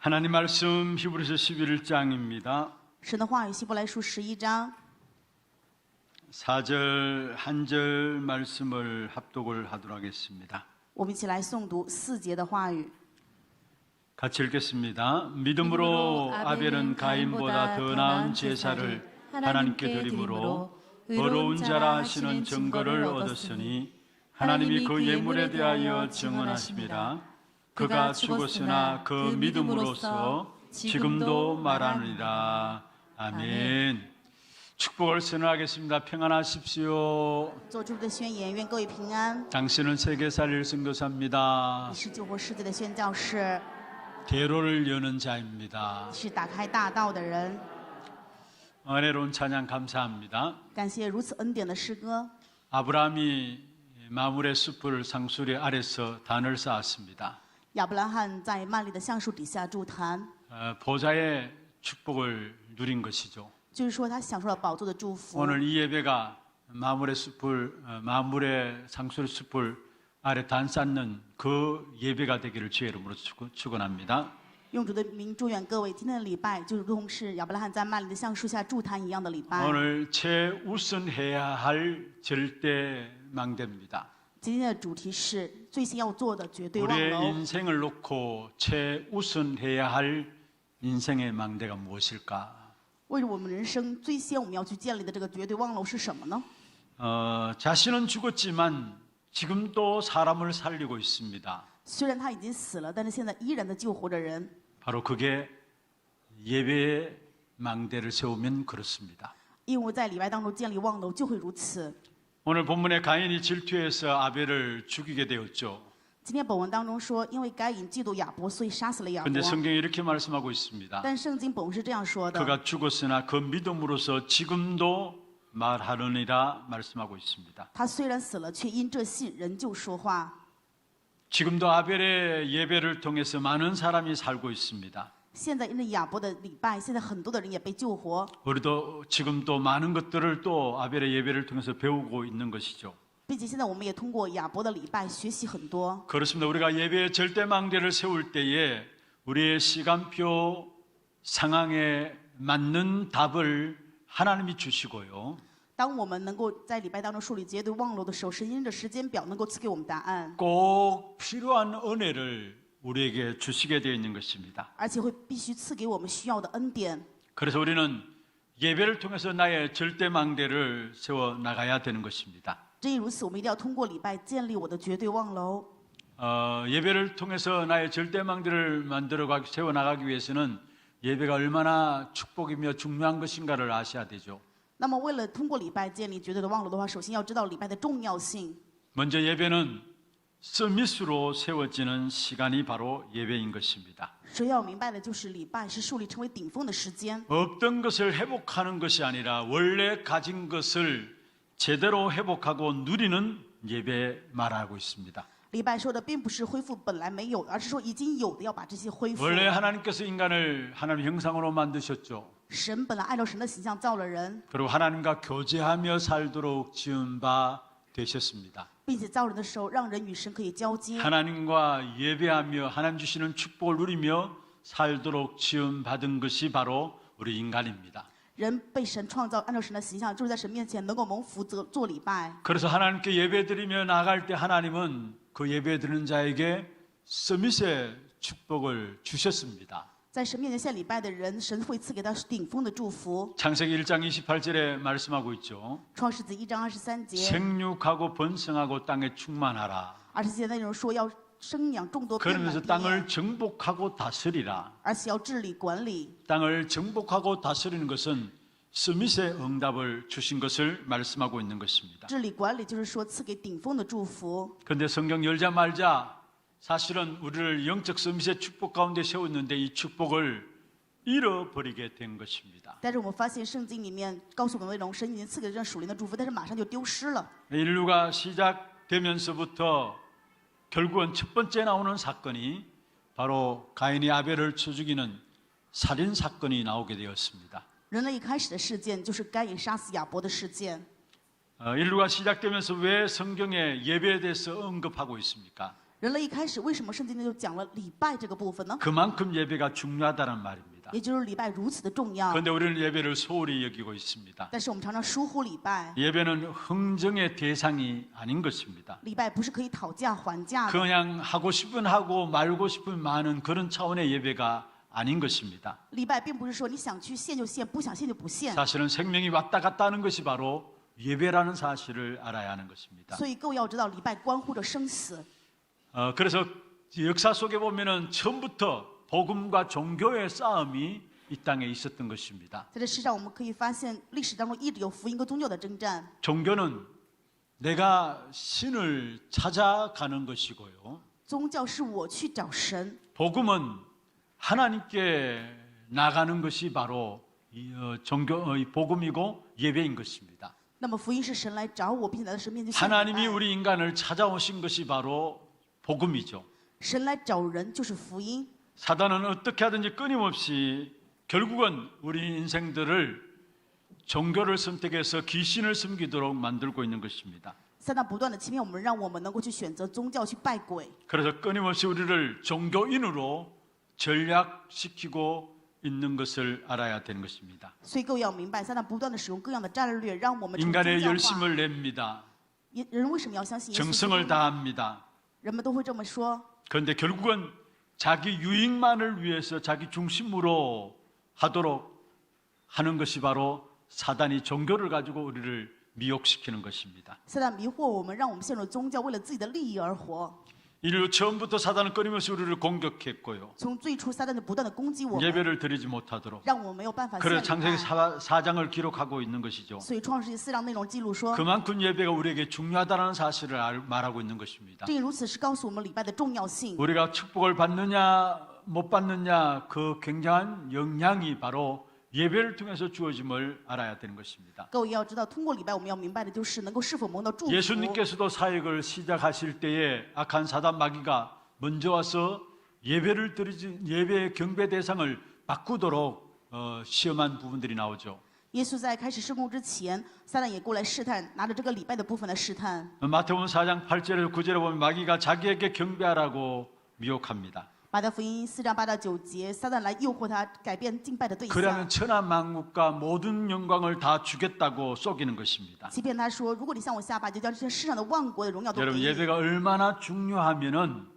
하나님 말씀 히브리서 11장입니다. 神的话语希伯来书11章 4절 한 절 말씀을 합독을 하도록 하겠습니다. 我们一起来诵读4节的话语。 같이 읽겠습니다. 믿음으로 아벨은 가인보다 더 나은 제사를 하나님께 드림으로 의로운 자라 하시는 증거를 얻었으니 하나님이 그 예물에 대하여 증언하심이라. 그가 죽었으나 그 믿음으로써 지금도 말하느니라. 아멘. 축복을 선언하겠습니다. 평안하십시오. 做主的宣言，愿各位平安。 당신은 세계사를 선교사입니다. 你是救活世界的宣教士， 대로를 여는 자입니다. 是打开大道的人。 은혜로운 찬양 감사합니다. 感谢如此恩典的诗歌。 아브라함이 마물의 숲을 상수리 아래서 단을 쌓았습니다. 亚伯拉罕在曼利的橡树底下筑坛， 보좌의 축복을 누린 것이죠. 就是说他享受了宝座的祝福。 오늘 이 예배가 마물의 상수리 숲을 아래 단 쌓는 그 예배가 되기를 주의 이름으로 축원합니다. 用主的名祝愿各位，今天的礼拜就如同是亚伯拉罕在曼利的橡树下筑坛一样的礼拜。 오늘 최우선해야 할 절대 망대입니다. 今天的主题是最先要做的绝对望 우리의 楼。 인생을 놓고 최우선해야 할 인생의 망대가 무엇일까? 为了我们人生最先我们要去建立的这个绝对望楼是什么呢？ 자신은 죽었지만 지금도 사람을 살리고 있습니다. 虽然他已经死了，但是现在依然的救活着人。 바로 그게 예배의 망대를 세우면 그렇습니다. 因为在礼拜当中建立望楼就会如此。 오늘 본문에 가인이 질투해서 아벨을 죽이게 되었죠. 今天本文当中说，因为该隐嫉妒亚伯，所以杀死了亚伯。 그런데 성경이 이렇게 말씀하고 있습니다. 但圣经本文是这样说的： 그가 죽었으나 그 믿음으로서 지금도 말하느니라 말씀하고 있습니다. 他虽然死了，却因这信仍旧说话。 지금도 아벨의 예배를 통해서 많은 사람이 살고 있습니다. 现在因着亚伯的礼拜，现在很多的人也被救活。 우리도 지금도 많은 것들을 또 아벨의 예배를 통해서 배우고 있는 것이죠. 并且现在我们也通过亚伯的礼拜学习很多。 그렇습니다. 우리가 예배의 절대망대를 세울 때에 우리의 시간표 상황에 맞는 답을 하나님이 주시고요. 当我们能够在礼拜当中树立绝对望楼的时候，神因着时间表能够赐给我们答案， 꼭 필요한 은혜를 우리에게 주시게 되어 있는 것입니다. 而且会必须赐给我们需要的恩典。 그래서 우리는 예배를 통해서 나의 절대망대를 세워 나가야 되는 것입니다. 正因如此，我们一定要通过礼拜建立我的绝对望楼。 예배를 통해서 나의 절대망대를 세워 나가기 위해서는 예배가 얼마나 축복이며 중요한 것인가를 아셔야 되죠. 那么，为了通过礼拜建立绝对的望楼的话，首先要知道礼拜的重要性。 먼저 예배는 서밋으로 세워지는 시간이 바로 예배인 것입니다. 首先要明白的就是礼拜是树立成为顶峰的时间， 없던 것을 회복하는 것이 아니라 원래 가진 것을 제대로 회복하고 누리는 예배 말하고 있습니다. 礼拜说的并不是恢复本来没有的，而是说已经有的要把这些恢复。 원래 하나님께서 인간을 하나님 형상으로 만드셨죠. 神本来按照神的形象造了人， 그리고 하나님과 교제하며 살도록 지은 바 되셨습니다. 并且造人的时候让人与神可以交接， 하나님과 예배하며 하나님 주시는 축복을 누리며 살도록 지은 받은 것이 바로 우리 인간입니다. 人被神创造，按照神的形象，就是在神面前能够蒙福做礼拜。 그래서 하나님께 예배드리며 나갈 때 하나님은 그 예배드리는 자에게 서밋의 축복을 주셨습니다. 在神面前献礼拜的人，神会赐给他顶峰的祝福。 창세기 1장 28절에 말씀하고 있죠. 创世纪1章23节， 생육하고 번성하고 땅에 충만하라. 27节内容说要生养众多，遍满 그러면서 地面， 땅을 정복하고 다스리라. 而且要治理管理。 땅을 정복하고 다스리는 것은 서밋의 응답을 주신 것을 말씀하고 있는 것입니다. 治理管理就是说赐给顶峰的祝福。 그런데 성경 열자마자 사실은 우리를 영적 서밋의 축복 가운데 세웠는데 이 축복을 잃어버리게 된 것입니다. 但是我们发现圣经里面告诉我们的内容，神已经赐给人属灵的祝福，但是马上就丢失了。 인류가 시작되면서부터 결국은 첫 번째 나오는 사건이 바로 가인이 아벨을 쳐 죽이는 살인 사건이 나오게 되었습니다. 人类一开始的事件就是该隐杀死亚伯的事件。 인류가 시작되면서 왜 성경에 예배에 대해서 언급하고 있습니까? 人类一开始为什么圣经就讲了礼拜这个部分呢？ 그만큼 예배가 중요하다는 말입니다. 也就是礼拜如此的重要。 그런데 우리는 예배를 소홀히 여기고 있습니다. 但是我们常常疏忽礼拜， 예배는 흥정의 대상이 아닌 것입니다. 礼拜不是可以讨价还价的， 그냥 하고 싶으면 하고 말고 싶으면 마는 그런 차원의 예배가 아닌 것입니다. 礼拜并不是说你想去献就献，不想献就不献。 사실은 생명이 왔다 갔다 하는 것이 바로 예배라는 사실을 알아야 하는 것입니다. 所以各位要知道，礼拜关乎着生死。 그래서 역사 속에 보면은 처음부터 복음과 종교의 싸움이 이 땅에 있었던 것입니다. 在这世上，我们可以发现历史当中一直有福音和宗教的征战。 종교는 내가 신을 찾아가는 것이고요. 宗教是我去找神， 복음은 하나님께 나가는 것이 바로 복음이고 예배인 것입니다. 那么福音是神来找我，并且来到神面前献礼 하나님이 拜。 우리 인간을 찾아오신 것이 바로 복음이죠. 神来找人就是福音。 사단은 어떻게 하든지 끊임없이 결국은 우리 인생들을 종교를 선택해서 귀신을 섬기도록 만들고 있는 것입니다. 撒旦不断的欺骗我们，让我们能够去选择宗教去拜鬼， 그래서 끊임없이 우리를 종교인으로 전략시키고 있는 것을 알아야 되는 것입니다. 所以各位要明白，撒旦不断的使用各样的战略，让我们成为 인간의 宗教化。 열심을 냅니다. 人为什么要相信耶稣基督 정성을 다합니다. 人们都会这么说， 그런데 결국은 자기 유익만을 위해서 자기 중심으로 하도록 하는 것이 바로 사단이 종교를 가지고 우리를 미혹시키는 것입니다. 撒旦迷惑我们，让我们陷入宗教，为了自己的利益而活。 인류 처음부터 사단은 끊임없이 우리를 공격했고요. 从最初，撒旦就不断的攻击我们， 예배를 드리지 못하도록. 让我们没有办法献 그래서 礼 창세기 拜。 4장을 기록하고 있는 것이죠. 所以创世纪4章内容记录说， 그만큼 예배가 우리에게 중요하다는 사실을 말하고 있는 것입니다. 正如此是告诉我们礼拜的重要性。 우리가 축복을 받느냐 못 받느냐 그 굉장한 영향이 바로 예배를 통해서 주어짐을 알아야 되는 것입니다. 各位要知道，通过礼拜，我们要明白的就是能够是否蒙到祝福。 예수님께서도 사역을 시작하실 때에 악한 사단 마귀가 먼저 와서 예배를 드리지 예배 경배 대상을 바꾸도록 시험한 부분들이 나오죠. 耶稣在开始施工之前，撒旦也过来试探，拿着这个礼拜的部分来试探。 마태복음 4장 8절에서 9절에 보면 마귀가 자기에게 경배하라고 미혹합니다. 马太福音4章8到9节，撒旦来诱惑他改变敬拜的对象， 그러면 천하 만국과 모든 영광을 다 주겠다고 속이는 것입니다. 欺骗他说：“如果你向我下拜，就将这些世上的万国的荣耀都给 여러분 你。 예배가 얼마나 중요하면은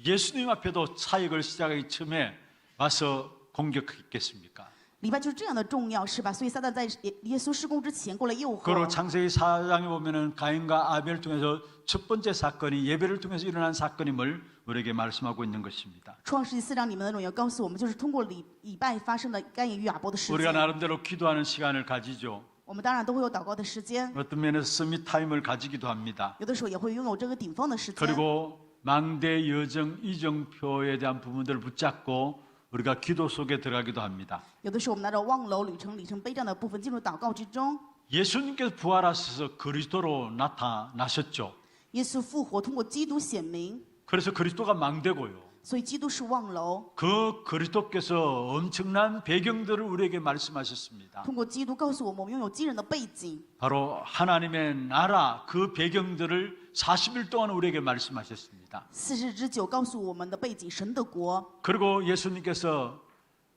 예수님 앞에도 사역을 시작하기 처음에 와서 공격했겠습니까? ”礼拜就是这样的重要，是吧？所以撒旦在耶稣施工之前过来诱 그리고 惑。 창세기 4장에 보면은 가인과 아벨을 통해서 첫 번째 사건이 예배를 통해서 일어난 사건임을 우리에게 말씀하고 있는 것입니다. 创世纪4章里面的内容也告诉我们，就是通过礼拜发生的该隐与亚伯的事 우리가 件。 나름대로 기도하는 시간을 가지죠. 我们当然都会有祷告的时间， 어떤 면에서 서밋 타임을 가지기도 합니다. 有的时候也会拥有这个顶峰的时间。 그리고 망대 여정 이정표에 대한 부분들을 붙잡고 우리가 기도 속에 들어가기도 합니다. 有的时候我们拿着望楼、旅程、里程碑这样的部分进入祷告之中。 예수님께서 부활하셔서 그리스도로 나타나셨죠. 耶稣复活，通过基督显明， 그래서 그리스도가 망대고요. 所以基督是望楼。 그 그리스도께서 엄청난 배경들을 우리에게 말씀하셨습니다. 通过基督告诉我们，我们拥有惊人的背景。 바로 하나님의 나라 그 배경들을 40일 동안 우리에게 말씀하셨습니다. 40之9告诉我们的背景，神的国。 그리고 예수님께서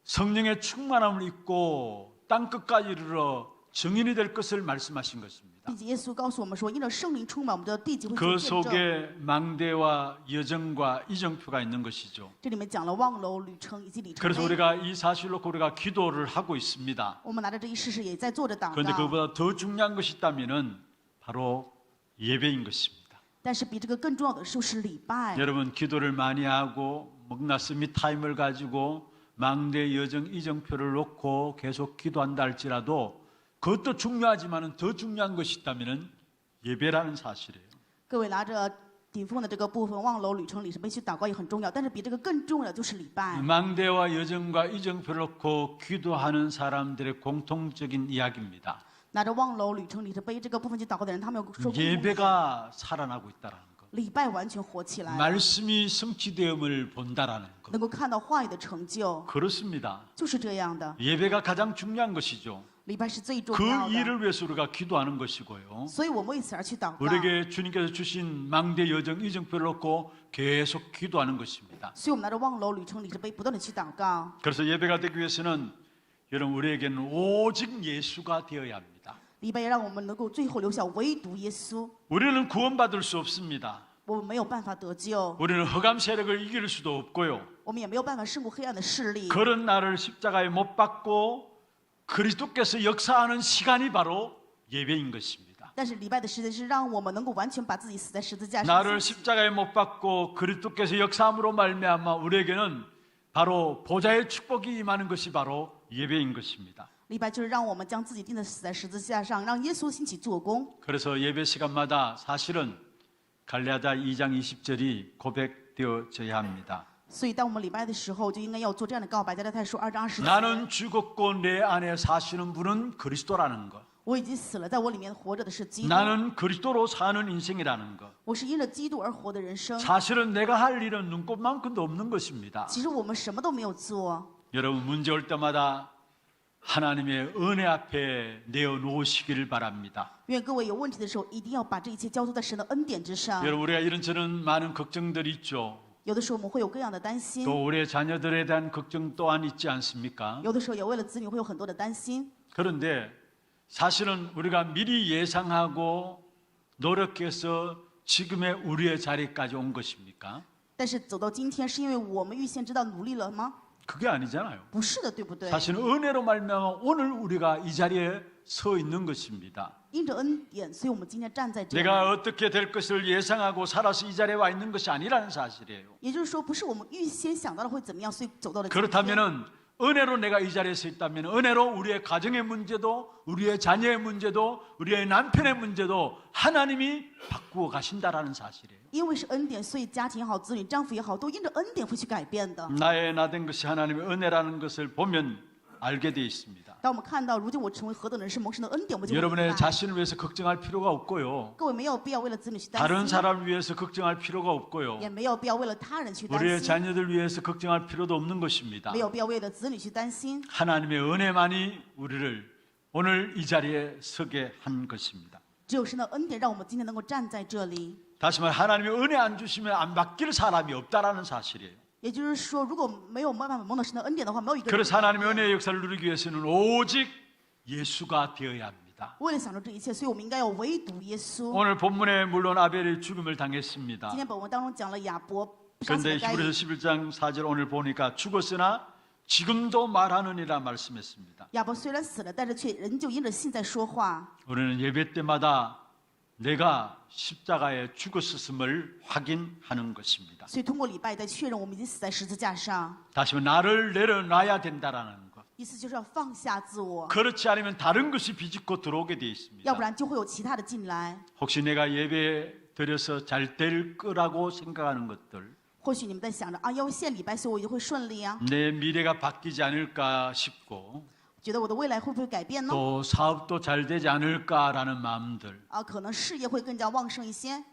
성령의 충만함을 입고 땅 끝까지 이르러 증인이 될 것을 말씀하신 것입니다. 并且耶稣告诉我们说，因着圣灵充满，我们的地级会 그 做见证。 속에 망대와 여정과 이정표가 있는 것이죠. 这里面讲了望楼、旅程以及里程 그래서 碑。 우리가 이 사실로 우리가 기도를 하고 있습니다. 我们拿着这一事实，也在做着祷 그런데 告。 그보다 더 중요한 것이 있다면은 바로 예배인 것입니다. 但是比这个更重要的就是礼拜。 여러분 기도를 많이 하고 먹나스미 타임을 가지고 망대 여정 이정표를 놓고 계속 기도한다 할지라도 그것도 중요하지만은 더 중요한 것이 있다면은 예배라는 사실이에요. 各位拿着顶峰的这个部分，望楼、旅程、里程碑去祷告也很重要，但是比这个更重要的就是礼拜。 망대와 여정과 이정표를 놓고 기도하는 사람들의 공통적인 이야기입니다. 拿着望楼、旅程、里程碑这个部分去祷告的人，他们有说过， 예배가 살아나고 있다라는 것. 礼拜完全活起来了， 말씀이 성취되음을 본다라는 것. 能够看到话语的成就， 그렇습니다. 就是这样的。 예배가 가장 중요한 것이죠. 礼拜是最重 그 要的， 일을 위해서 우리가 기도하는 것이고요. 所以我们为此而去祷告。 우리에게 주님께서 주신 망대 여정 이정표를 놓고 계속 기도하는 것입니다. 所以我们拿着望楼旅程里程碑不断的去祷告。 그래서 예배가 되기 위해서는 여러분 우리에게는 오직 예수가 되어야 합니다. 礼拜也让我们能够最后留下唯独耶稣。 우리는 구원받을 수 없습니다. 我们没有办法得救， 우리는 흑암 세력을 이길 수도 없고요. 我们也没有办法胜过黑暗的势力。 그런 나를 십자가에 못 박고 그리스도께서 역사하는 시간이 바로 예배인 것입니다. 但是礼拜的时间是让我们能够完全把自己死在十字架上。 나를 십자가에 못 박고 그리스도께서 역사함으로 말미암아 우리에게는 바로 보좌의 축복이 임하는 것이 바로 예배인 것입니다. 礼拜就是让我们将自己钉在死在十字架上，让耶稣兴起做工。 그래서 예배 시간마다 사실은 갈라디아 2장 20절이 고백되어져야 합니다. 所以当我们礼拜的时候，就应该要做这样的告白。加拉太书2章20节， 나는 죽었고 내 안에 사시는 분은 그리스도라는 것. 我已经死了，在我里面活着的是基督。 나는 그리스도로 사는 인생이라는 것. 我是因着基督而活的人生。 사실은 내가 할 일은 눈꼽만큼도 없는 것입니다. 其实我们什么都没有做。 여러분 문제 올 때마다 하나님의 은혜 앞에 내어놓으시기를 바랍니다. 愿各位有问题的时候，一定要把这一切交托在神的恩典之上。 여러분 우리가 이런저런 많은 걱정들이 있죠. 有的时候我们会有各样的担心， 또 우리의 자녀들에 대한 걱정 또한 있지 않습니까? 有的时候也为了子女会有很多的担心。 그런데 사실은 우리가 미리 예상하고 노력해서 지금의 우리의 자리까지 온 것입니까? 但是走到今天，是因为我们预先知道努力了吗？ 그게 아니잖아요. 不是的，对不对？ 사실은 은혜로 말미암아 오늘 우리가 이 자리에 서 있는 것입니다. 因着恩典，所以我们今天站在这里。 내가 어떻게 될 것을 예상하고 살아서 이 자리에 와 있는 것이 아니라는 사실이에요. 也就是说，不是我们预先想到了会怎么样，所以走到了今天。 그렇다면은 은혜로 내가 이 자리에 서 있다면 은혜로 우리의 가정의 문제도 우리의 자녀의 문제도 우리의 남편의 문제도 하나님이 바꾸어 가신다라는 사실이에요. 因为是恩典，所以家庭也好，子女、丈夫也好，都因着恩典会去改变的。 나의 나된 것이 하나님의 은혜라는 것을 보면 알게 되어 있습니다. 当我们看到如今我成为何等人是蒙神的恩典，我们就会明 여러분의 白。 자신을 위해서 걱정할 필요가 없고요. 各位没有必要为了子女去担 다른 心， 사람을 위해서 걱정할 필요가 없고요. 也没有必要为了他人去担 우리의 心， 자녀들 위해서 걱정할 필요도 없는 것입니다. 没有必要为了子女去担心。 하나님의 은혜만이 우리를 오늘 이 자리에 서게 한 것입니다. 只有神的恩典，让我们今天能够站在这里。 다시 말해 하나님의 은혜 안 주시면 안 받길 사람이 없다라는 사실이에요. 也就是说，如果没有办法蒙到神的恩典的话，没有一个人 그래서 하나님의 은혜의 역사를 누리기 위해서는 오직 예수가 되어야 합니다. 为了享受这一切，所以我们应该要唯独耶稣。 오늘 본문에 물론 아벨이 죽음을 今 당했습니다. 天本文当中讲了亚伯杀死 그런데 了该 히브리서 隐， 11장 4절 오늘 보니까 죽었으나 지금도 말하느니라 말씀했습니다. 亚伯虽然死了，但是却仍旧因着信在说话。 우리는 예배 때마다 내가 십자가에 죽었음을 확인하는 것입니다. 所以通过礼拜在确认我们已经死在十字架上， 다시 말해 나를 내려놔야 된다라는 것. 意思就是要放下自我， 그렇지 않으면 다른 것이 비집고 들어오게 되어 要 있습니다. 不然就会有其他的进来。 혹시 내가 예배 드려서 잘 될 거라고 생각하는 것들, 或许你们在想着啊，要献礼拜，所以我一定会顺利啊， 내 미래가 바뀌지 않을까 싶고 觉得我的未来会不会改变呢？ 또 사업도 잘 되지 않을까라는 마음들, 啊，可能事业会更加旺盛一些。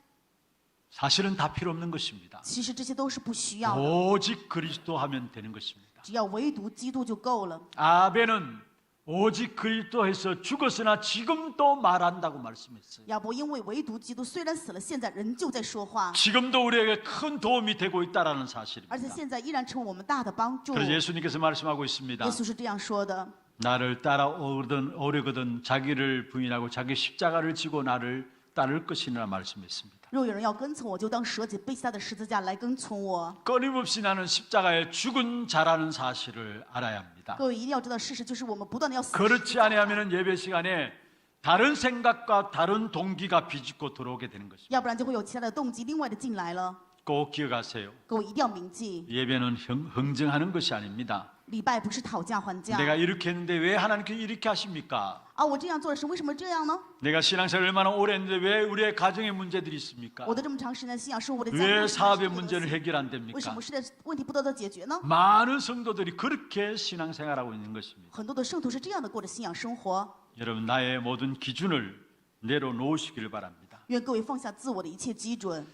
사실은 다 필요 없는 것입니다. 其实这些都是不需要的， 오직 그리스도 하면 되는 것입니다. 只要唯独基督就够了。 아벨은 오직 그리스도에서 죽었으나 지금도 말한다고 말씀했어요. 亚伯因为唯独基督虽然死了，现在仍旧在说话， 지금도 우리에게 큰 도움이 되고 있다라는 而且 사실입니다. 现在依然成为我们大的帮助。 그래서 耶 예수님께서 말씀하고 있습니다. 稣是这样说的： 나를 따라오려거든 자기를 부인하고 자기 십자가를 지고 나를 따를 것이라 말씀했습니다. 若有人要跟从我，就当舍己背起他的十字架来跟从我。 끊임없이 나는 십자가에 죽은 자라는 사실을 알아야 합니다. 各位一定要知道事实，就是我们不断的要死。 그렇지 아니하면 예배 시간에 다른 생각과 다른 동기가 비집고 들어오게 되는 것입니다. 要不然就会有其他的动机，另外的进来了。 꼭 기억하세요. 各位一定要铭记， 예배는 흥정하는 것이 아닙니다. 礼拜不是讨价还价。 내가 이렇게 했는데 왜 하나님께서 이렇게 하십니까? 啊，我这样做的是为什么这样呢？ 내가 신앙생활 얼마나 오래 했는데 왜 우리의 가정에 문제들이 있습니까? 我的这么长时间的信仰生活，我的家庭 왜 为什么 사업의 是不得 문제를 解 해결 안 为什 됩니까? 么世界问题不得到解决呢？ 많은 성도들이 그렇게 신앙생활하고 있는 것입니다. 很多的圣徒是这样的过着信仰生活。 여러분 나의 모든 기준을 내려놓으시기를 바랍니다. 愿各位放下自我的一切基准。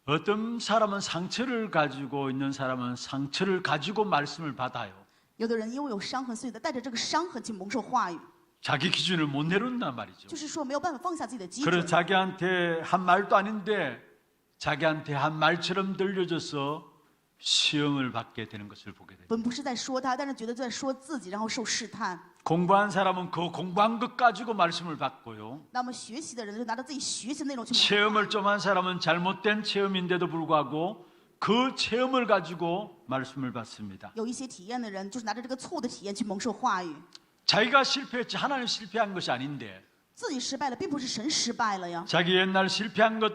어떤 사람은 상처를 가지고 있는 사람은 상처를 가지고 말씀을 받아요. 有的人因为有伤痕，所以带着这个伤痕去蒙受话语。 자기 기준을 못 내놓는단 말이죠. 就是说没有办法放下自己的基 그래서 准， 자기한테 한 말도 아닌데 자기한테 한 말처럼 들려져서 시험을 받게 되는 것을 보게 됩니다. 本不是在说他，但是觉得在说自己，然后受试探。 공부한 사람은 그 공부한 것 가지고 말씀을 받고요. 那么学习的人就拿着自己学习的内容去蒙受。 체험을 좀 한 사람은 잘못된 체험인데도 불구하고 그 체험을 가지고 말씀을 받습니다. 有一些体验的人，就是拿着这个错误的体验去蒙受话语。 자기가 실패했지 하나님 실패한 것이 아닌데 自己失败了，并不是神失败了呀， 자기 옛날 실패한 것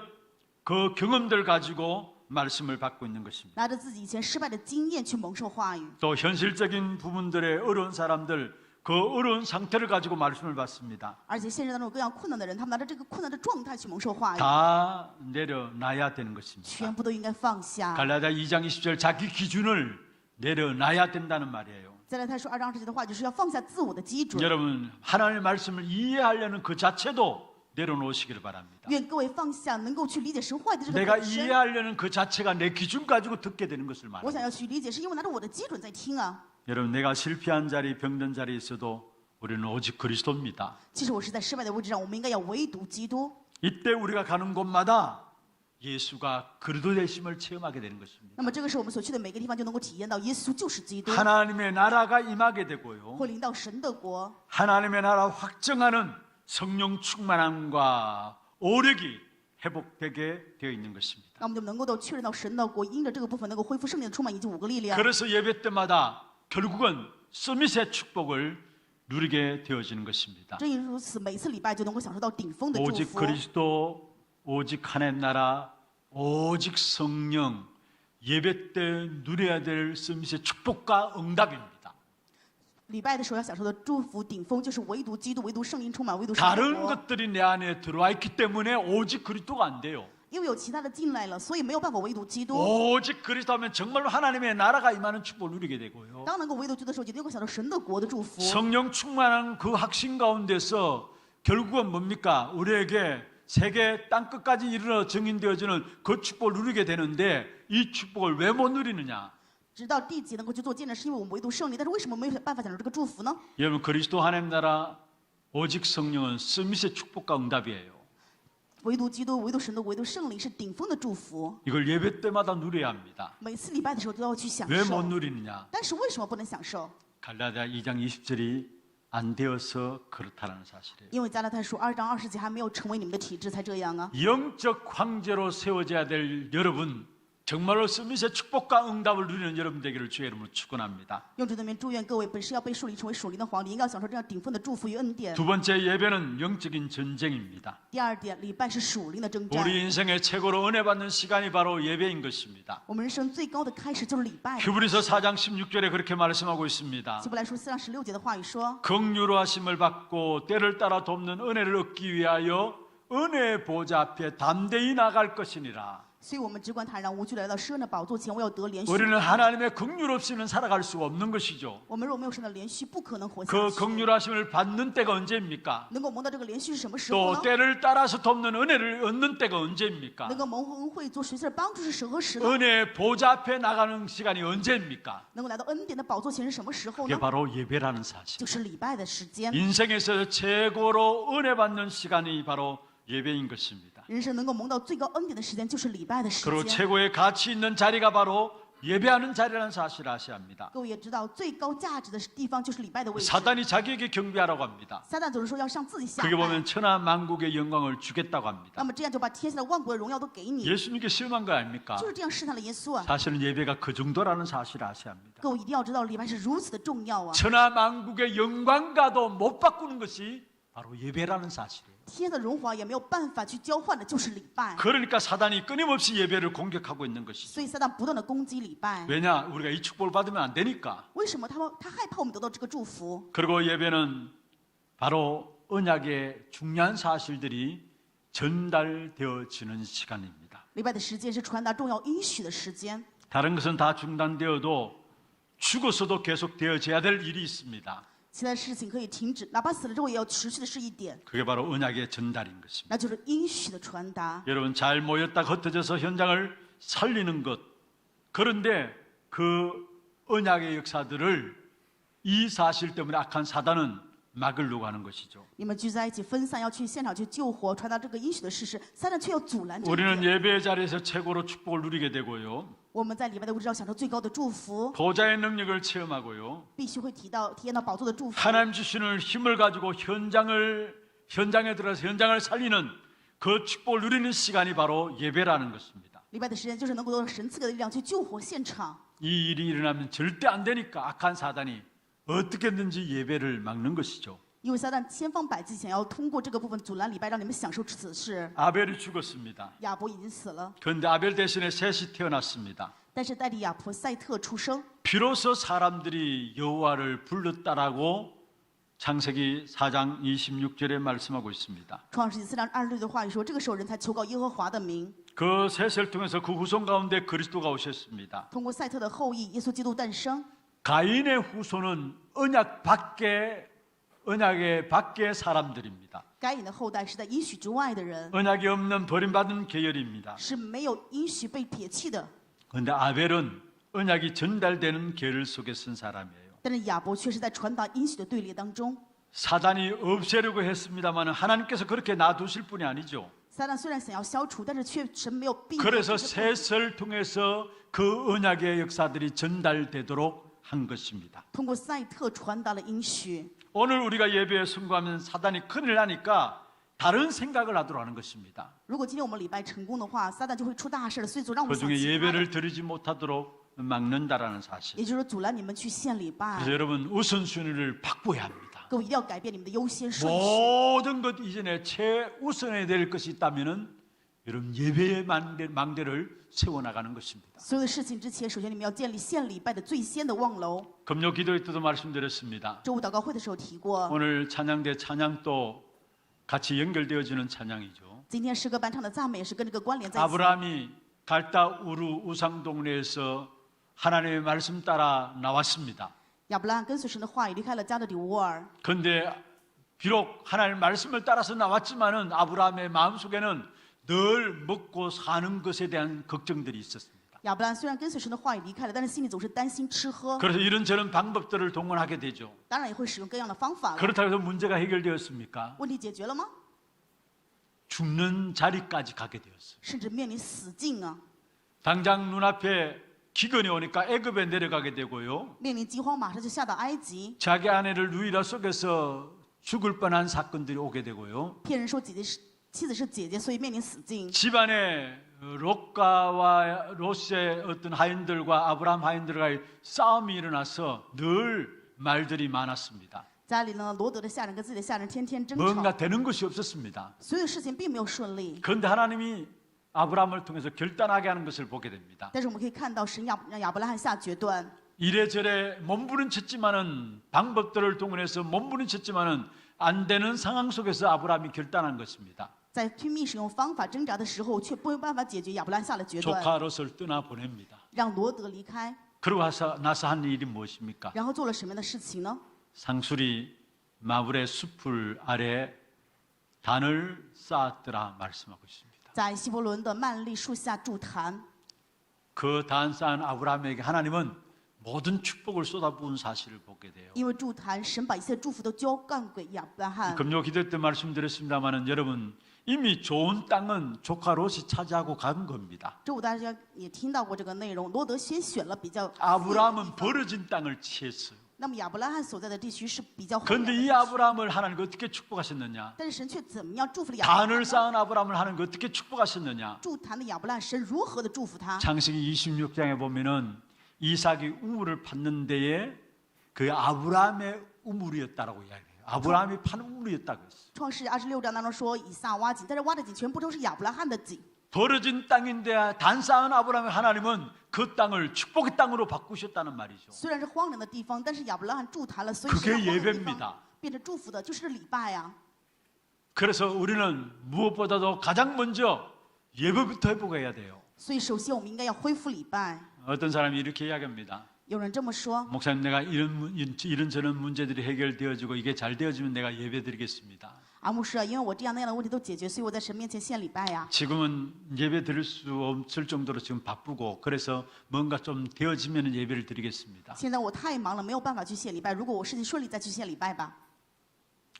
그 경험들 가지고 말씀을 받고 있는 것입니다. 拿着自己以前失败的经验去蒙受话语。 또 현실적인 부분들의 어려운 사람들 그 어려운 상태를 가지고 말씀을 받습니다. 而且现实当中有各样困难的人，他们拿着这个困难的状态去蒙受话语， 다 내려놔야 되는 것입니다. 全部都应该放下。 갈라디아 2장 20절 자기 기준을 내려놔야 된다는 말이에요. 再来，他说2章20节的话，就是要放下自我的基准。 여러분 하나님의 말씀을 이해하려는 그 자체도 내려놓으시기를 바랍니다. 愿各位放下，能够去理解神话语的这个 내가 本身。 이해하려는 그 자체가 내 기준 가지고 듣게 되는 것을 我想 말합니다. 要去理解，是因为拿着我的基准在听啊。 여러분 내가 실패한 자리 병든 자리에 있어도 우리는 오직 그리스도입니다. 其实我是在失败的位置上，我们应该要唯独基督。 이때 우리가 가는 곳마다 예수가 그리스도 되심을 체험하게 되는 것입니다. 那么这个是我们所去的每个地方就能够体验到耶稣就是基督， 하나님의 나라가 임하게 되고요. 会临到神的国， 하나님의 나라 확정하는 성령 충만함과 오력이 회복되게 되어 있는 것입니다. 那我们就能够都确认到神的国，因着这个部分能够恢复圣灵的充满以及5个力量。 그래서 예배 때마다 결국은 서밋의 축복을 누리게 되어지는 것입니다. 正因如此，每次礼拜就能够享受到顶峰的祝 오직 福。 그리스도, 오직 하나님 나라, 오직 성령, 예배 때 누려야 될 서밋의 축복과 응답입니다. 礼拜的时候要享受的祝福顶峰，就是唯独基督、唯独圣灵充满、唯独神的 다른 国。 것들이 내 안에 들어와 있기 때문에 오직 그리스도가 안 돼요. 因为有其他的进来了，所以没有办法唯独基督。 오직 그리스도 하면 정말로 하나님의 나라가 임하는 축복을 누리게 되고요. 当能够唯独基督的时候，就能够享受神的国的祝福。 성령 충만한 그 확신 가운데서 결국은 뭡니까? 우리에게 세계 땅끝까지 이르러 증인되어지는 그 축복을 누리게 되는데 이 축복을 왜 못 누리느냐? 直到地极能够去做见证，是因为我们唯独圣灵。但是为什么没有办法享受这个祝福呢？ 여러분 그리스도 하나님 나라 오직 성령은 서밋의 축복과 응답이에요. 唯独基督、唯独神的、唯独圣灵是顶峰的祝福。 이걸 예배 때마다 누려야 합니다. 每次礼拜的时候都要去享 왜 受 못 。 누리느냐? 但是为什么不能享受？ 갈라디아 2장 20절이 안 되어서 그렇다는 사실이에요. 因为加拉太书2章20节还没有成为你们的体质才这样啊。 영적 황제로 세워져야 될 여러분, 정말로 서밋의 축복과 응답을 누리는 여러분 되기를 주의 이름으로 축원합니다. 用主的名祝愿各位本是要被树立成为属灵的皇帝，应该要享受这样顶峰的祝福与恩典。 두 번째 예배는 영적인 전쟁입니다. 第二点，礼拜是属灵的征战。 우리 인생의 최고로 은혜 받는 시간이 바로 예배인 것입니다. 我们人生最高的开始就是礼拜。 히브리서 4장 16절에 그렇게 말씀하고 있습니다. 希伯来书4章16节的话语说： 긍휼로 하심을 받고 때를 따라 돕는 은혜를 얻기 위하여 은혜 보좌 앞에 담대히 나갈 것이니라. 所以我们只管坦然无惧地来到施恩的宝座前，我要得连续。 우리는 하나님의 긍휼 없이는 살아갈 수가 없는 것이죠. 我们若没有神的连续，不可能活下 그 去。 긍휼하심을 받는 때가 언제입니까? 能够蒙到这个连续是什么时候 또 呢？ 때를 따라서 돕는 은혜를 얻는 때가 언제입니까? 能够蒙恩惠做学习的帮助是什么时呢？ 은혜 보좌 앞에 나가는 시간이 언제입니까? 能够来到恩典的宝座前是什么时候 그게 呢？ 바로 예배라는 사실. 就是礼拜的时间。 인생에서 최고로 은혜 받는 시간이 바로 예배인 것입니다. 人生能够蒙到最高恩典的时间就是礼拜的时 그리고 间。 최고의 가치 있는 자리가 바로 예배하는 자리라는 사실을 아셔야 합니다. 各位也知道，最高价值的地方就是礼拜的位置。 사단이 자기에게 경배하라고 합니다. 撒旦总是说要向自己下 그게 拜， 보면 천하 만국의 영광을 주겠다고 那 합니다. 么这样就把天下的万国的荣耀都给你， 예수님께 시험한 거 아닙니까? 就是这样试探了耶稣啊！ 사실은 예배가 그 정도라는 사실을 아셔야 합니다. 各位一定要知道，礼拜是如此的重要啊！ 천하 만국의 영광과도 못 바꾸는 것이 바로 예배라는 사실이에요. 天的荣华也没有办法去交换的，就是礼拜。 그러니까 사단이 끊임없이 예배를 공격하고 있는 것이죠. 所以撒旦不断的攻击礼拜， 왜냐? 우리가 이 축복을 받으면 안 되니까. 为什么他害怕我们得到这个祝福？ 그리고 예배는 바로 언약의 중요한 사실들이 전달되어지는 시간입니다. 礼拜的时间是传达重要应许的时间， 다른 것은 다 중단되어도 죽어서도 계속 되어져야 될 일이 있습니다. 其他事情可以停止，哪怕死了之后也要持续的是一点， 그게 바로 언약의 전달인 것입니다. 那就是应许的传达。 여러분 잘 모였다 흩어져서 현장을 살리는 것. 그런데 그 언약의 역사들을 이 사실 때문에 악한 사단은 막으려고 하는 것이죠. 你们聚在一起分散，要去现场去救火，传达这个应许的事实，撒旦却要阻拦这一 우리는 点。 예배의 자리에서 최고로 축복을 누리게 되고요. 我们在礼拜的位置上享受最高的祝福， 보좌의 능력을 체험하고요. 必须会体验到宝座的祝福。 하나님 주시는 힘을 가지고 현장에 들어서 현장을 살리는 그 축복을 누리는 시간이 바로 예배라는 것입니다. 礼拜的时间就是能够得到神赐给的力量去救火现场。 이 일이 일어나면 절대 안 되니까 악한 사단이 어떻게든지 예배를 막는 것이죠. 因为撒旦千方百计想要通过这个部分阻拦礼拜，让你们享受此事。 아벨이 죽었습니다. 亚伯已经死了， 그런데 아벨 대신에 셋이 태어났습니다. 但是代替亚伯赛特出生。 비로소 사람들이 여호와를 불렀다라고 창세기 4장 26절에 말씀하고 있습니다. 创世纪4章26的话语说，这个时候人才求告耶和华的名。 그 셋을 통해서 그 후손 가운데 그리스도가 오셨습니다. 通过赛特的后裔，耶稣基督诞生。 가인의 후손은 언약의 밖의 사람들입니다. 该隐的后代是在应许之外的人， 언약이 없는 버림받은 계열입니다. 是没有应许被撇弃的。 그런데 아벨은 언약이 전달되는 계열 속에 쓴 사람이에요. 但是亚伯却是在传达应许的队列当中。 사단이 없애려고 했습니다만 하나님께서 그렇게 놔두실 분이 아니죠. 撒旦虽然想要消除，但是却神没有避免。 그래서 셋을 통해서 그 언약의 역사들이 전달되도록 한 것입니다. 通过赛特传达了应许。 오늘 우리가 예배에 승부하면 사단이 큰일 나니까 다른 생각을 하도록 하는 것입니다. 如果今天我们礼拜成功的话，撒旦就会出大事了，所以就让我们想 그중에 其他的， 예배를 드리지 못하도록 막는다라는 사실. 也就是说阻拦你们去献礼拜。 그래서 여러분 우선순위를 바꾸어야 합니다. 各位一定要改变你们的优先顺序。 모든 것 이전에 최우선해야 될 것이 있다면은 여러분 예배의 망대를 세워나가는 것입니다. 所有的事情之前，首先你们要建立献礼拜的最先的望楼。 금요 기도회 때도 말씀드렸습니다. 周五祷告会的时候提过， 오늘 찬양대 찬양도 같이 연결되어지는 찬양이죠. 今天诗歌班唱的赞美也是跟这个关联在一起。 아브라함이 갈다 우루 우상 동네에서 하나님의 말씀 따라 나왔습니다. 亚伯拉罕跟随神的话语离开了加勒底乌尔， 그런데 비록 하나님의 말씀을 따라서 나왔지만은 아브라함의 마음속에는 늘 먹고 사는 것에 대한 걱정들이 있었습니다. 亚伯拉罕虽然跟随神的话语离开了，但是心里总是担心吃喝， 그래서 이런저런 방법들을 동원하게 되죠. 当然也会使用各样的方法了。 그렇다고 해서 문제가 해결되었습니까? 问题解决了吗？ 죽는 자리까지 가게 되었어요. 甚至面临死境啊！ 당장 눈앞에 기근이 오니까 애굽에 내려가게 되고요. 面临饥荒，马上就下到埃及， 자기 아내를 누이라 속에서 죽을 뻔한 사건들이 오게 되고요. 骗人说妻子是姐姐，所以面临死境。 집안에 롯가와 롯의 어떤 하인들과 아브라함 하인들과의 싸움이 일어나서 늘 말들이 많았습니다. 家里呢，罗德的下人跟自己的下人天天争吵， 뭔가 되는 것이 없었습니다. 所有的事情并没有顺利。 그런데 하나님이 아브라함을 통해서 결단하게 하는 것을 보게 됩니다. 但是我们可以看到，神让亚伯拉罕下决断， 이래저래 몸부림쳤지만은 방법들을 동원해서 몸부림쳤지만은 안 되는 상황 속에서 아브라함이 결단한 것입니다. 在拼命使用方法挣扎的时候，却没有办法解决。亚伯拉罕下了决断， 조카 롯을 떠나 보냅니다. 让罗德离开， 그러고 나서 한 일이 무엇입니까? 然后做了什么样的事情呢？ 상술이 마블의 숲을 아래 단을 쌓았더라 말씀하고 있습니다. 在希伯伦的曼利树下筑坛， 그 단 쌓은 아브라함에게 하나님은 모든 축복을 쏟아부은 사실을 보게 돼요. 因为筑坛，神把一切祝福都浇灌给亚伯拉罕。 금요 기도 때 말씀드렸습니다만은 여러분 이미 좋은 땅은 조카 롯이 차지하고 간 겁니다. 周五大家也听到过这个内容，罗德先选了比较富裕的地 아브라함은 方， 벌어진 땅을 취했어요. 那么亚伯拉罕所在的地区是比较荒凉 그런데 的 이 地区， 아브라함을 하나님 어떻게 축복하셨느냐? 但是神却怎么样祝福了亚伯拉罕 단을 呢？ 쌓은 아브라함을 하나님 어떻게 축복하셨느냐? 筑坛的亚伯拉罕，神如何的祝福他？ 창세기 26장에 보면은 이삭이 우물을 팠는 데에 그 아브라함의 우물이었다라고 이야기해요. 아브라함이 판 우물이었다고 했어요. 创世26章当中说以撒挖井，但是挖的井全部都是亚伯拉罕的井。 벌어진 땅인데 단 쌓은 아브라함의 하나님은 그 땅을 축복의 땅으로 바꾸셨다는 말이죠. 虽然是荒凉的地方，但是亚伯拉罕筑坛了，所以 그게 是让荒凉的地 예배입니다. 方变成祝福的，就是礼拜啊。 그래서 우리는 무엇보다도 가장 먼저 예배부터 회복해야 돼요. 所以首先我们应该要恢复礼拜。 어떤 사람이 이렇게 이야기합니다. 有人这么说， 목사님 내가 이런저런 문제들이 해결되어지고 이게 잘 되어지면 내가 예배 드리겠습니다. 阿牧师啊，因为我这样那样的问题都解决，所以我在神面前献礼拜呀。 지금은 예배 드릴 수 없을 정도로 지금 바쁘고 그래서 뭔가 좀 되어지면 예배를 드리겠습니다. 现在我太忙了，没有办法去献礼拜。如果我事情顺利，再去献礼拜吧。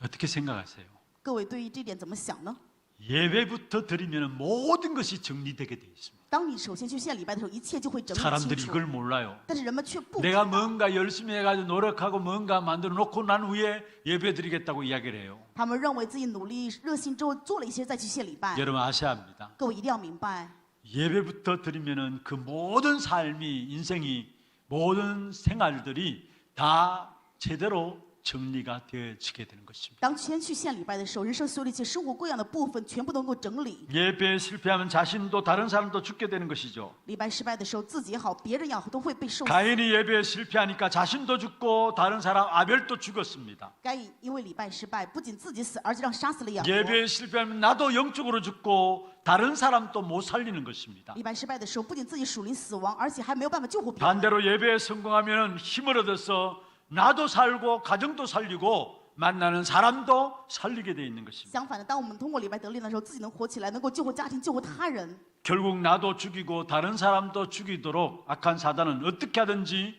어떻게 생각하세요? 各位对于这点怎么想呢？ 예배부터 드리면 모든 것이 정리되게 돼 있습니다. 当你首先去献礼拜的时候，一切就会整理清 사람들이 楚。 이걸 몰라요. 但是人们却不知 내가 道， 뭔가 열심히 해가지고 노력하고 뭔가 만들어 놓고 난 후에 예배 드리겠다고 이야기를 해요. 他们认为自己努力热心之后做了一些再去献礼拜。 여러분 아셔야 합니다. 各位一定要明白， 예배부터 드리면은 그 모든 삶이 인생이 모든 생활들이 다 제대로 정리가 되어지게 되는 것입니다. 当先去献礼拜的时候，人生所有的一切生活各样的部分全部都能够整理。 예배에 실패하면 자신도 다른 사람도 죽게 되는 것이죠. 礼拜失败的时候，自己也好，别人也好，都会被受死。 가인이 예배에 실패하니까 자신도 죽고 다른 사람 아벨도 죽었습니다. 该隐因为礼拜失败，不仅自己死，而且让杀死了亚伯。 예배에 실패하면 나도 영적으로 죽고 다른 사람도 못 살리는 것입니다. 礼拜失败的时候，不仅自己属灵死亡，而且还没有办法救活别人。 반대로 예배에 성공하면 힘을 얻어서 나도 살고 가정도 살리고 만나는 사람도 살리게 돼 있는 것입니다. 相反的，当我们通过礼拜得力的时候，自己能活起来，能够救活家庭，救活他人。 결국 나도 죽이고 다른 사람도 죽이도록 악한 사단은 어떻게 하든지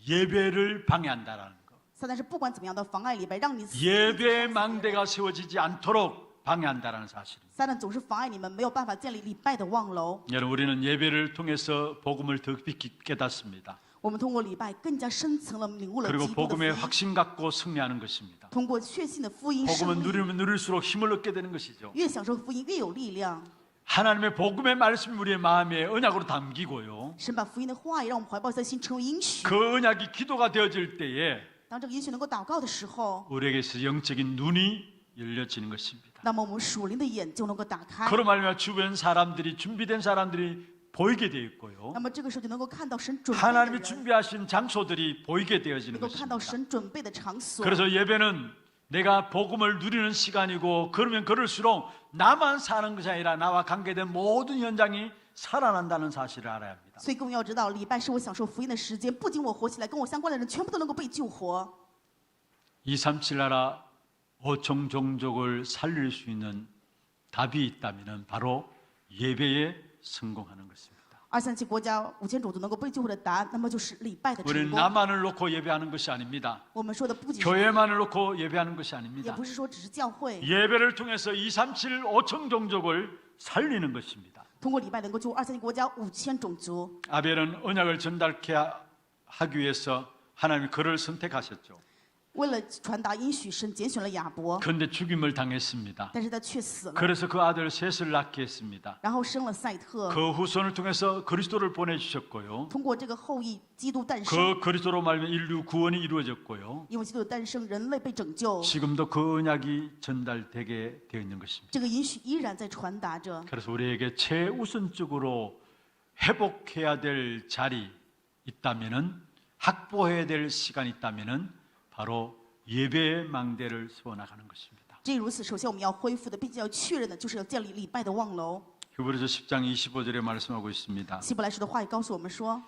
예배를 방해한다라는 것. 撒旦是不管怎么样的妨碍礼拜，让你死。 예배의 망대가 세워지지 않도록 방해한다라는 사실입니다. 撒旦总是妨碍你们没有办法建立礼拜的望楼。 여러분 우리는 예배를 통해서 복음을 더 깊이 깨닫습니다. 我们通过礼拜更加深层了领悟了 그리고 基督的福 복음에 音， 확신 갖고 승리하는 것입니다. 通过确信的福音 복음은 胜利， 누리면 누릴수록 힘을 얻게 되는 것이죠. 越享受福音越有力量。 하나님의 복음의 말씀이 우리의 마음에 언약으로 담기고요. 神把福音的话语让我们怀抱在心，成为应许。 그 언약이 기도가 되어질 때에 当这个应许能够祷告的时候， 우리에게서 영적인 눈이 열려지는 것입니다. 那么我们属灵的眼就能够打开。 그로 말미암아 주변 사람들이 준비된 사람들이 보이게 되어 있고요. 那么这个时候就能够看到神准备的 하나님이 人， 준비하신 장소들이 보이게 能 되어지는 够看到 것입니다. 神准备的场所。 그래서 예배는 내가 복음을 누리는 시간이고 그러면 그럴수록 나만 사는 것이 아니라 나와 관계된 모든 현장이 살아난다는 사실을 알아야 합니다. 所以各位要知道，礼拜是我享受福音的时间，不仅我活起来，跟我相关的人全部都能够被救活。 237 나라 5천 종족을 살릴 수 있는 답이 있다면 바로 예배에 성공하는 것입니다. 237国家5000种族能够被救活的答案，那么就是礼拜的成 우리는 功。 나만을 놓고 예배하는 것이 아닙니다. 我们说的不仅是， 교회만을 놓고 예배하는 것이 也 아닙니다. 不是说只是教会， 예배를 통해서 237 5천 종족을 살리는 것입니다. 通过礼拜能够救237国家5000种族。 아벨은 언약을 전달케 하기 위해서 하나님이 그를 선택하셨죠. 为了传达应许，神拣选了亚伯， 그런데 죽임을 당했습니다. 但是他却死了， 그래서 그 아들 셋을 낳게 했습니다. 然后生了赛特。 그 후손을 통해서 그리스도를 보내주셨고요. 通过这个后裔，基督诞生， 그 그리스도로 말하면 인류 구원이 이루어졌고요. 因为基督的诞生，人类被拯救， 지금도 그 언약이 전달되게 되어 있는 것입니다. 这个应许依然在传达着。 그래서 우리에게 최우선적으로 회복해야 될 자리 있다면은 확보해야 될 시간이 있다면은 바로 예배의 망대를 세워나가는 것입니다. 至于如此，首先我们要恢复的，并且要确认的，就是要建立礼拜的望楼。 히브리서 10장 25절에 말씀하고 있습니다. 希伯来书的话语告诉我们说，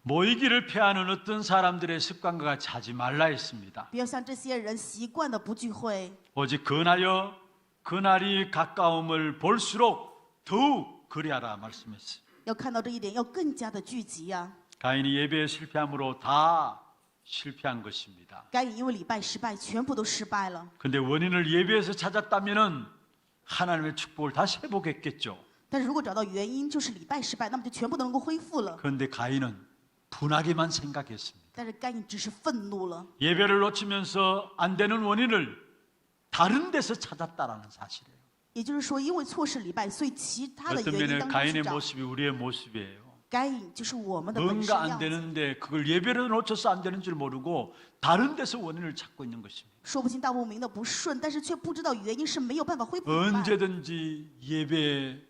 모이기를 피하는 어떤 사람들의 습관과 같이 하지 말라 했습니다. 不要像这些人习惯的不聚会， 오직 근하여 그날이 가까움을 볼수록 더욱 그리하라 말씀했어요. 要看到这一点，要更加的聚集呀、 가인이 예배에 실패함으로 다 실패한 것입니다. 该隐因为礼拜失败，全部都失败了。 근데 원인을 예배에서 찾았다면은 하나님의 축복을 다시 회복했겠죠. 但是如果找到原因就是礼拜失败，那么就全部都能够恢复了。 그런데 가인은 분하게만 생각했습니다. 但是该隐只是愤怒了， 예배를 놓치면서 안 되는 원인을 다른 데서 찾았다라는 사실이에요. 也就是说，因为错失礼拜，所以其他的 어떤 原因 면에 当中去 가인의 找。 모습이 우리의 모습이에요. 该隐就是我们的本身 뭔가 안 样子。 되는데 그걸 예배를 놓쳐서 안 되는 줄 모르고 다른 데서 원인을 찾고 있는 것입니다. 说不清道不明的不顺，但是却不知道原因是没有办法恢复礼拜。 언제든지 예배에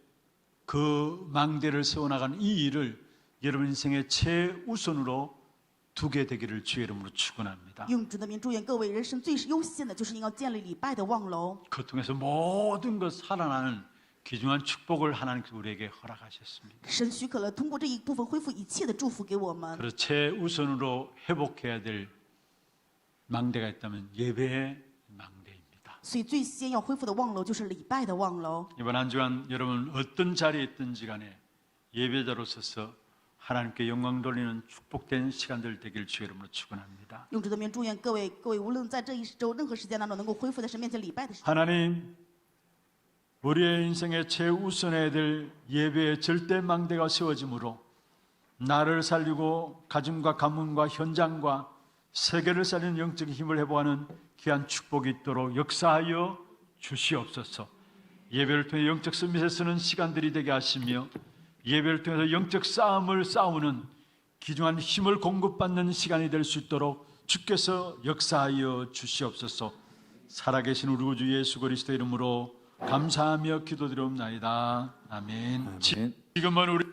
그 망대를 세워나가는 이 일을 여러분 인생의 최우선으로 두게 되기를 주의 이름으로 축원합니다. 用主的名祝愿各位，人生最优先的就是应该建立礼拜的望楼， 그 통해서 모든 것 살아나는 귀중한 축복을 하나님께서 우리에게 허락하셨습니다. 神许可了通过这一部分恢复一切的祝福给我们。 그래서 최우선으로 회복해야 될 망대가 있다면 예배의 망대입니다. 所以最先要恢复的望楼就是礼拜的望楼。 이번 한 주간 여러분 어떤 자리에 있든지 간에 예배자로 서서 하나님께 영광 돌리는 축복된 시간들 되길 주의 이름으로 축원합니다. 用主的名祝愿各位无论在这一周任何时间当中，能够恢复在神面前礼拜的时间。 하나님, 우리의 인생의 최우선해야 될 예배의 절대 망대가 세워짐으로 나를 살리고 가정과 가문과 현장과 세계를 살리는 영적인 힘을 회복하는 귀한 축복이 있도록 역사하여 주시옵소서. 예배를 통해 영적 서밋에 서는 시간들이 되게 하시며 예배를 통해서 영적 싸움을 싸우는 귀중한 힘을 공급받는 시간이 될 수 있도록 주께서 역사하여 주시옵소서. 살아계신 우리 구주 예수 그리스도 이름으로 감사하며 기도드리옵나이다. 아멘. 아멘. 지금은 우리